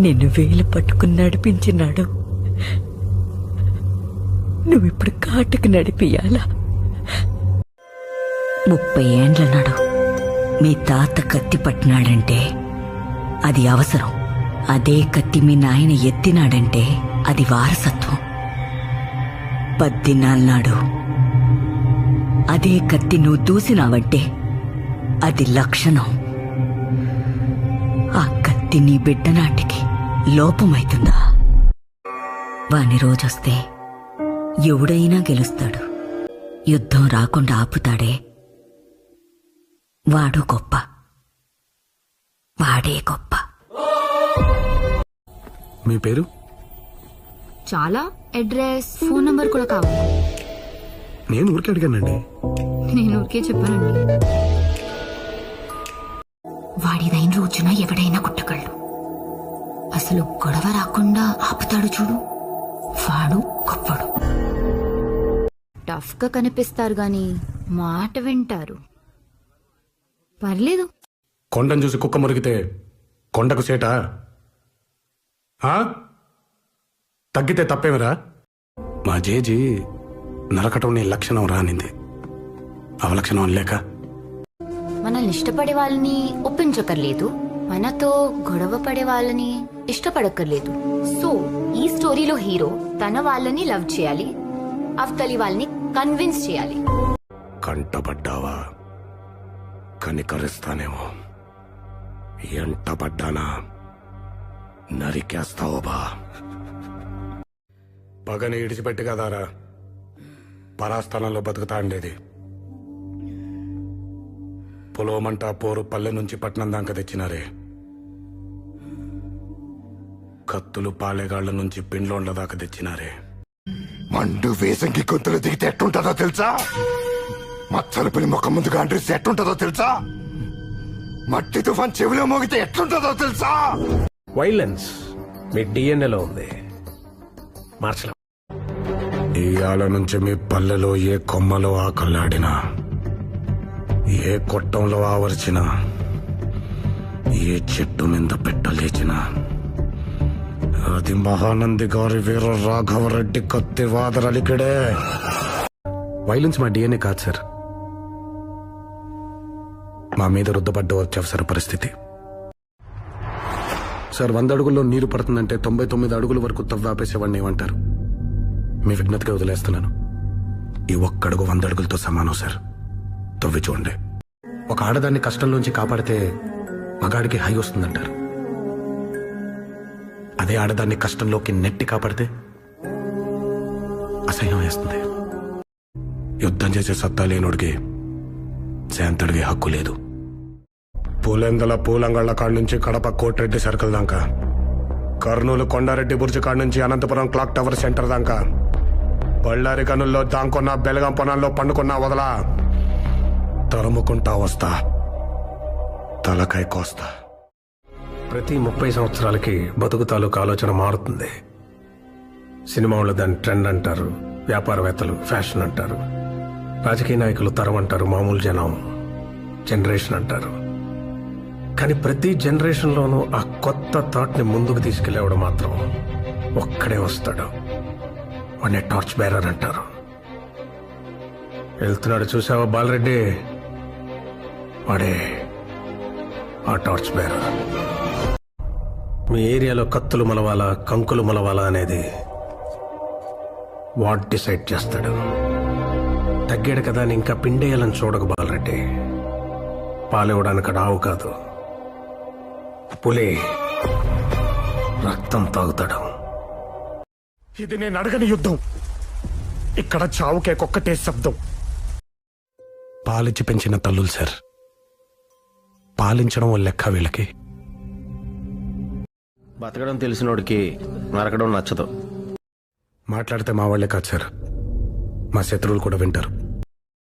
నిన్ను వేలు పట్టుకుని నడిపించినాడు. నువ్విప్పుడు కాటుకు నడిపియాలా? 30 ఏండ్ల నాడు మీ తాత కత్తి పట్టినాడంటే అది అవసరం. అదే కత్తి మీ నాయన ఎత్తినాడంటే అది వారసత్వం. 10 దినాల నాడు అదే కత్తి నువ్వు దూసినావంటే అది లక్షణం. ఆ కత్తి నీ బిడ్డ నాటికి లోపమైతుందా? వాని రోజొస్తే ఎవడైనా గెలుస్తాడు. యుద్ధం రాకుండా ఆపుతాడే వాడు గొప్ప. వాడే గొప్ప. మీ పేరు? చాలా. అడ్రస్, ఫోన్ నంబర్ కూడా కావాలి. నేను ఊరికే అడిగానండి. నేను ఊరికే చెప్పానండి. వాడిదైన రోజున ఎవడైనా కుట్టగలడు. అసలు గొడవ రాకుండా ఆపుతాడు చూడు, వాడు గొప్పడు. టఫ్ గా కనిపిస్తారు గాని మాట వింటారు. పర్లేదు. కొండను చూసి కుక్క మురిగితే కొండకు సేట తగ్గితే తప్పేమిరా? మా జేజీ నరకటం నీ లక్షణం రానింది, అవలక్షణం అనలేక. మనల్ని ఇష్టపడే వాళ్ళని ఒప్పించక్కర్లేదు, మనతో గొడవ పడే వాళ్ళని ఇష్టపడక్కర్లేదు. సో ఈ స్టోరీలో హీరో తన వాళ్ళని లవ్ చేయాలి, అవతలి వాళ్ళని కన్విన్స్ చేయాలి. కంటపడ్డావా కనికరిస్తానేమో, ఎంటపడ్డానా నరికేస్తావో బా. పగని ఇడిచిపెట్టి కదారా పరాస్థానంలో బతుకుతా ఉండేది. పొలమంట పోరు పల్లె నుంచి పట్నం దాకా తెచ్చినారే. కత్తులు పాలెగాళ్ల నుంచి పిండ్లోండ్ల దాకా తెచ్చినారే. మండు వేసంకి గొంతులు దిగితే ఎట్టుంటుందో తెలుసా? మచ్చలు పిల్లి మొక్క ముందుగా అంటిస్తే ఎట్టుంటుందో తెలుసా? మట్టి తుఫాన్ చెవిలో మోగితే ఎట్లుంటుందో తెలుసా? వైలెన్స్ మీ డిఎన్ఏలో ఉంది, మార్చలేం. ఇయాల నుంచి మీ పల్లెలో ఏ కొమ్మలో ఆకల్లాడినా, ఏ కొట్టంలో ఆవర్చినా, ఏ చెట్టు మీద పెట్టలేచినా అది మహానంది గారి వీర రాఘవరెడ్డి కత్తి వాదరలికడే. వైలెన్స్ మా డిఎన్ఏ కాదు సార్, మా మీద రుద్దపడ్డ అత్యవసర పరిస్థితి సార్. 100 అడుగుల్లో నీరు పడుతుందంటే 99 అడుగుల వరకు తవ్వాపేసేవాడిని ఏమంటారు? మీ విజ్ఞతగా వదిలేస్తున్నాను. ఈ ఒక్కడుగు 100 అడుగులతో సమానం సార్. తవ్వి చూడండి. ఒక ఆడదాన్ని కష్టంలోంచి కాపాడితే మగాడికి హై వస్తుందంటారు. అదే ఆడదాన్ని కష్టంలోకి నెట్టి కాపాడితే అసహ్యం వేస్తుంది. యుద్ధం చేసే సత్తా లేనోడికి శాంతడిగే హక్కు లేదు. పూలెందల పూలంగళ్ల కాడ నుంచి కడప కోటిరెడ్డి సర్కిల్ దాకా, కర్నూలు కొండారెడ్డి బుర్జు కాడ నుంచి అనంతపురం క్లాక్ టవర్ సెంటర్ దాకా, బళ్ళారి గనుల్లో దాంకున్న బెలగం పొనాల్లో పండుకున్నా వదలా, తరుముకుంటా వస్తా, తలకాయ కోస్తా. ప్రతి 30 సంవత్సరాలకి బతుకు తాలూకు ఆలోచన మారుతుంది. సినిమా వాళ్ళు దాన్ని ట్రెండ్ అంటారు, వ్యాపారవేత్తలు ఫ్యాషన్ అంటారు, రాజకీయ నాయకులు తరం అంటారు, మామూలు జనం జనరేషన్ అంటారు. కానీ ప్రతి జనరేషన్లోనూ ఆ కొత్త థాట్ని ముందుకు తీసుకెళ్లేవాడు మాత్రం ఒక్కడే వస్తాడు. వాడిని టార్చ్ బేరర్ అంటారు. వెళ్తున్నాడు చూసావా బాలరెడ్డి, వాడే ఆ టార్చ్ బేరర్. మీ ఏరియాలో కత్తులు మలవాలా కంకులు మలవాలా అనేది వాడు డిసైడ్ చేస్తాడు. తగ్గాడు కదా అని ఇంకా పిండేయాలని చూడకు బాలరెడ్డి. పాలివ్వడానికి ఆవు కాదు, పులి రక్తం తాగుతాడు. ఇది నేను అడగని యుద్ధం. ఇక్కడ చావుకేకొక్కటే శబ్దం. పాలిచ్చి పెంచిన తల్లులు సార్, పాలించడం లెక్క వీళ్ళకి. బతకడం తెలిసినోడికి నరకడం నచ్చదు. మాట్లాడితే మా వాళ్లే కాదు సార్, మా శత్రువులు కూడా వింటారు.